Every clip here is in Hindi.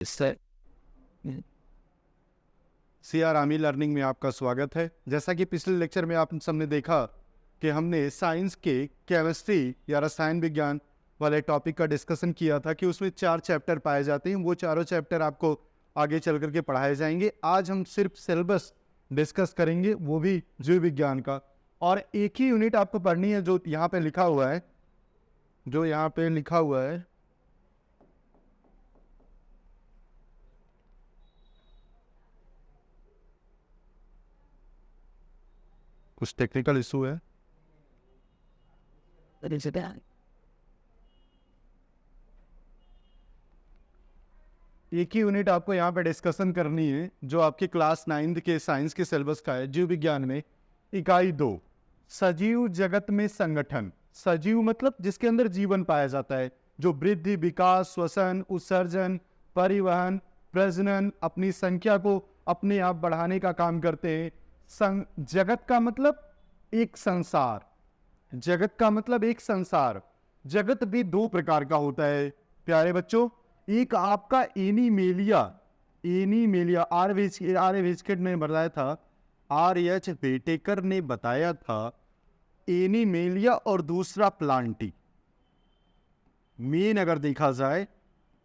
इससे सीआर आर्मी लर्निंग में आपका स्वागत है। जैसा कि पिछले लेक्चर में आप सबने देखा कि हमने साइंस के केमिस्ट्री या रसायन विज्ञान वाले टॉपिक का डिस्कशन किया था कि उसमें 4 चैप्टर पाए जाते हैं। वो चारों चैप्टर आपको आगे चल करके पढ़ाए जाएंगे। आज हम सिर्फ सिलेबस डिस्कस करेंगे, वो भी जीव विज्ञान का, और एक ही यूनिट आपको पढ़नी है जो यहाँ पे लिखा हुआ है, कुछ टेक्निकल इशू है। एक ही यूनिट आपको यहाँ पे डिस्कशन करनी है जो आपके क्लास 9th के साइंस के सिलेबस का है, जीव विज्ञान में इकाई 2, सजीव जगत में संगठन। सजीव मतलब जिसके अंदर जीवन पाया जाता है, जो वृद्धि, विकास, श्वसन, उत्सर्जन, परिवहन, प्रजनन, अपनी संख्या को अपने आप बढ़ाने का काम करते हैं। जगत का मतलब एक संसार, जगत का मतलब एक संसार। जगत भी 2 प्रकार का होता है प्यारे बच्चों। एक आपका एनीमेलिया आर विस्केट ने बताया था, R.H. वेटेकर ने बताया था एनीमेलिया, और दूसरा प्लांटी। मेन अगर देखा जाए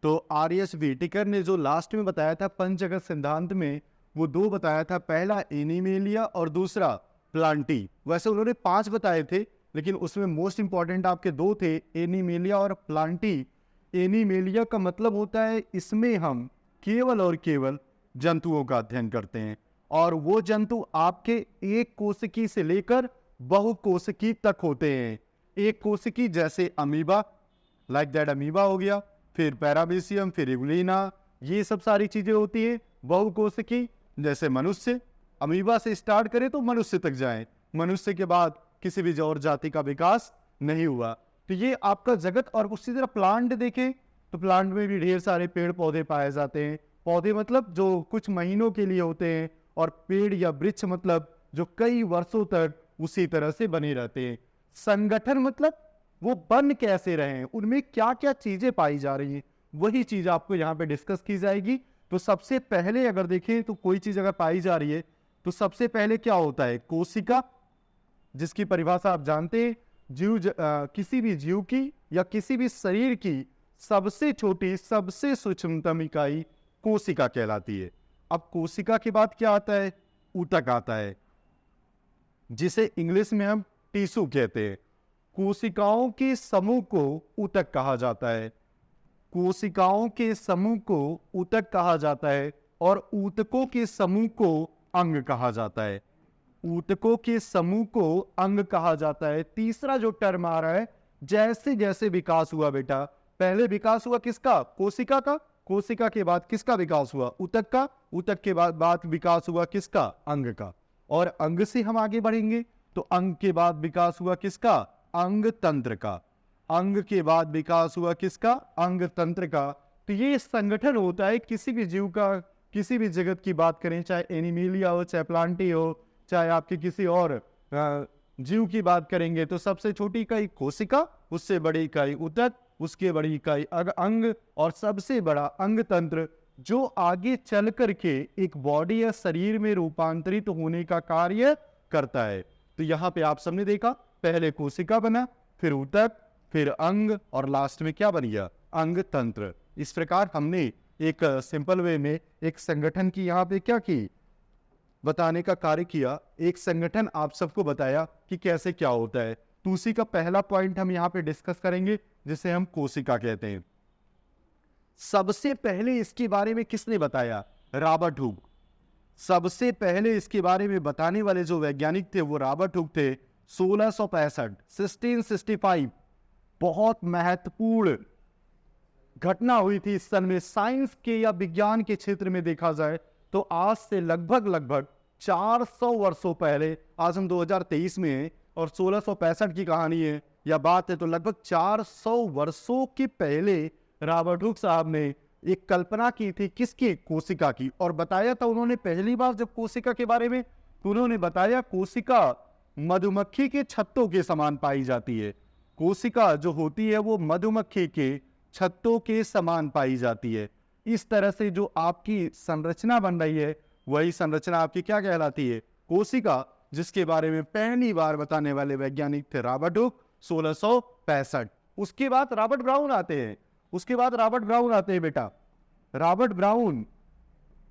तो R.H. वेटेकर ने जो लास्ट में बताया था पंचजगत सिद्धांत में, वो 2 बताया था, पहला एनीमेलिया और दूसरा प्लांटी। वैसे उन्होंने 5 बताए थे, लेकिन उसमें मोस्ट इंपॉर्टेंट आपके 2 थे, एनीमेलिया और प्लांटी। एनीमेलिया का मतलब होता है इसमें हम केवल और केवल जंतुओं का अध्ययन करते हैं, और वो जंतु आपके एक कोशिकी से लेकर बहुकोशिकी तक होते हैं। एक कोशिकी जैसे अमीबा, लाइक दैट अमीबा हो गया, फिर पैरामीशियम, फिर इग्लिना, ये सब सारी चीजें होती हैं। बहुकोशिकी जैसे मनुष्य, अमीबा से स्टार्ट करें तो मनुष्य तक जाएं, मनुष्य के बाद किसी भी और जाति का विकास नहीं हुआ। तो ये आपका जगत। और उसी तरह प्लांट देखें तो प्लांट में भी ढेर सारे पेड़ पौधे पाए जाते हैं। पौधे मतलब जो कुछ महीनों के लिए होते हैं, और पेड़ या वृक्ष मतलब जो कई वर्षों तक उसी तरह से बने रहते हैं। संगठन मतलब वो बन कैसे रहे हैं, उनमें क्या क्या चीजें पाई जा रही हैं, वही चीज आपको यहाँ पे डिस्कस की जाएगी। तो सबसे पहले अगर देखें तो कोई चीज अगर पाई जा रही है तो सबसे पहले क्या होता है, कोशिका, जिसकी परिभाषा आप जानते हैं, किसी भी जीव की या किसी भी शरीर की सबसे छोटी, सबसे सूक्ष्मतम इकाई कोशिका कहलाती है। अब कोशिका के बाद क्या आता है, ऊतक आता है, जिसे इंग्लिश में हम टिश्यू कहते हैं। कोशिकाओं के समूह को ऊतक कहा जाता है, कोशिकाओं के समूह को ऊतक कहा जाता है, और ऊतकों के समूह को अंग कहा जाता है। ऊतकों के समूह को अंग कहा जाता है। तीसरा जो टर्म आ रहा है, जैसे जैसे विकास हुआ बेटा, पहले विकास हुआ किसका, कोशिका का, कोशिका के बाद किसका विकास हुआ, ऊतक का, ऊतक के बाद विकास हुआ किसका, अंग का, और अंग से हम आगे बढ़ेंगे तो अंग के बाद विकास हुआ किसका, अंग तंत्र का, अंग के बाद विकास हुआ किसका, अंग तंत्र का। तो ये संगठन होता है किसी भी जीव का, किसी भी जगत की बात करें, चाहे एनिमेलिया हो, चाहे प्लांटी हो, चाहे आपके किसी और जीव की बात करेंगे, तो सबसे छोटी इकाई कोशिका, उससे बड़ी इकाई ऊतक, उसके बड़ी इकाई अंग, और सबसे बड़ा अंग तंत्र, जो आगे चल करके एक बॉडी या शरीर में रूपांतरित होने का कार्य करता है। तो यहाँ पे आप सबने देखा, पहले कोशिका बना, फिर ऊतक, फिर अंग, और लास्ट में क्या बन गया, अंग तंत्र। इस प्रकार हमने एक सिंपल वे में एक संगठन की यहाँ पे क्या की, बताने का कार्य किया। एक संगठन आप सबको बताया कि कैसे क्या होता है। तो उसी का पहला पॉइंट हम यहाँ पे डिस्कस करेंगे, जिसे हम कोशिका कहते हैं। सबसे पहले इसके बारे में किसने बताया, रॉबर्ट हुक। सबसे पहले इसके बारे में बताने वाले जो वैज्ञानिक थे वो रॉबर्ट हुक थे। 1665 बहुत महत्वपूर्ण घटना हुई थी इस सन में। साइंस के या विज्ञान के क्षेत्र में देखा जाए तो आज से लगभग 400 वर्षों पहले, आज हम 2023 में हैं और 1665 की कहानी है या बात है, तो लगभग 400 वर्षों के पहले रॉबर्ट हुक साहब ने एक कल्पना की थी, किसकी, कोशिका की। और बताया था उन्होंने पहली बार जब कोशिका के बारे में, तो उन्होंने बताया कोशिका मधुमक्खी के छत्तों के समान पाई जाती है। कोशिका जो होती है वो मधुमक्खी के छत्तों के समान पाई जाती है। इस तरह से जो आपकी संरचना बन रही है वही संरचना आपकी क्या कहलाती है? कोशिका, जिसके बारे में पहली बार बताने वाले वैज्ञानिक थे रॉबर्ट हुक 1665। उसके बाद रॉबर्ट ब्राउन आते हैं। बेटा रॉबर्ट ब्राउन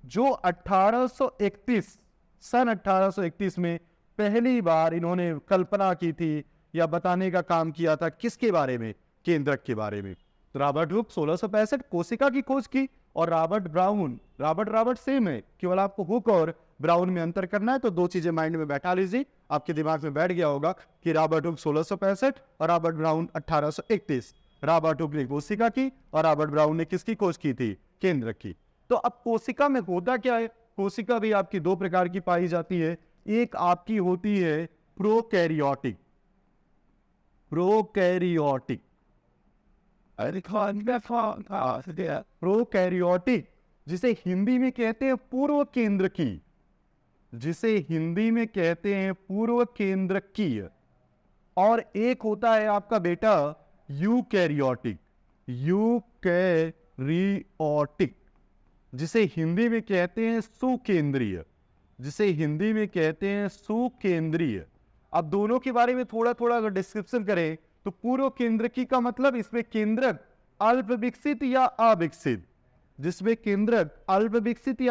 जो 1831 सन 1831 में पहली बार इन्होंने कल्पना की थी या बताने का काम किया था किसके बारे में? केंद्रक के बारे में। तो रॉबर्ट हुक 1665 कोशिका की खोज की और रॉबर्ट ब्राउन, रॉबर्ट सेम है, केवल आपको हुक और ब्राउन में अंतर करना है। तो दो चीजें माइंड में बैठा लीजिए, आपके दिमाग में बैठ गया होगा कि रॉबर्ट हुक 1665 और रॉबर्ट ब्राउन 1831। रॉबर्ट हुक ने कोशिका की और रॉबर्ट ब्राउन ने किसकी खोज की थी? केंद्रक की। तो अब कोशिका में होता क्या है? कोशिका भी आपकी दो प्रकार की पाई जाती है। एक आपकी होती है प्रोकैरियोटिक, प्रोकैरियोटिक जिसे हिंदी में कहते हैं पूर्व केंद्रकीय, और एक होता है आपका बेटा यूकैरियोटिक, जिसे हिंदी में कहते हैं सुकेंद्रीय। अब दोनों के बारे में थोड़ा थोड़ा अगर डिस्क्रिप्शन करें तो पूर्व केंद्रकी का मतलब इसमें केंद्रक अल्प विकसित या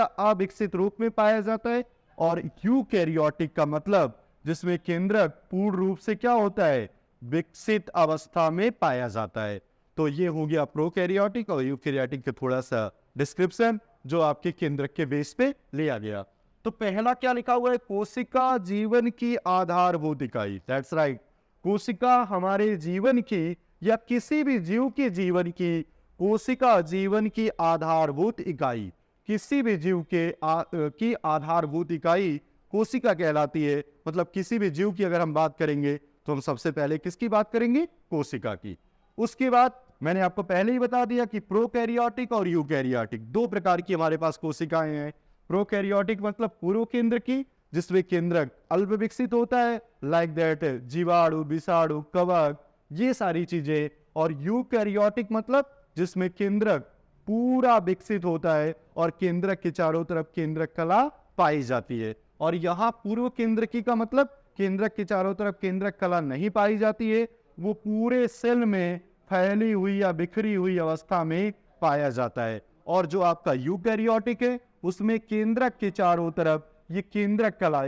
अविकसित, रूप में पाया जाता है। और यूकैरियोटिक का मतलब जिसमें केंद्रक पूर्ण रूप से क्या होता है? विकसित अवस्था में पाया जाता है। तो ये हो गया प्रोकैरियोटिक और यूकैरियोटिक का थोड़ा सा डिस्क्रिप्शन जो आपके केंद्रक के बेस पे लिया गया। तो पहला क्या लिखा हुआ है? कोशिका जीवन की आधारभूत इकाई। दैट्स राइट, कोशिका हमारे जीवन की या किसी भी जीव के जीवन की, कोशिका जीवन की आधारभूत इकाई, किसी भी जीव की आधारभूत इकाई कोशिका कहलाती है। मतलब किसी भी जीव की अगर हम बात करेंगे तो हम सबसे पहले किसकी बात करेंगे? कोशिका की। उसके बाद मैंने आपको पहले ही बता दिया कि प्रोकैरियोटिक और यूकैरियोटिक दो प्रकार की हमारे पास कोशिकाएं हैं। प्रोकैरियोटिक मतलब पूर्व केंद्र की, जिसमें केंद्रक अल्प विकसित होता है, लाइक दैट जीवाणु, विषाणु, कवक, ये सारी चीजें। और यूकैरियोटिक मतलब जिसमें केंद्रक पूरा विकसित होता है और केंद्रक के चारों तरफ केंद्रक कला पाई जाती है। और यहां पूर्व केंद्रकी का मतलब केंद्रक के चारों तरफ केंद्रक कला नहीं पाई जाती है, वो पूरे सेल में फैली हुई या बिखरी हुई अवस्था में पाया जाता है। और जो आपका यूकैरियोटिक है उसमें केंद्रक के चारों तरफ ये केंद्रक कला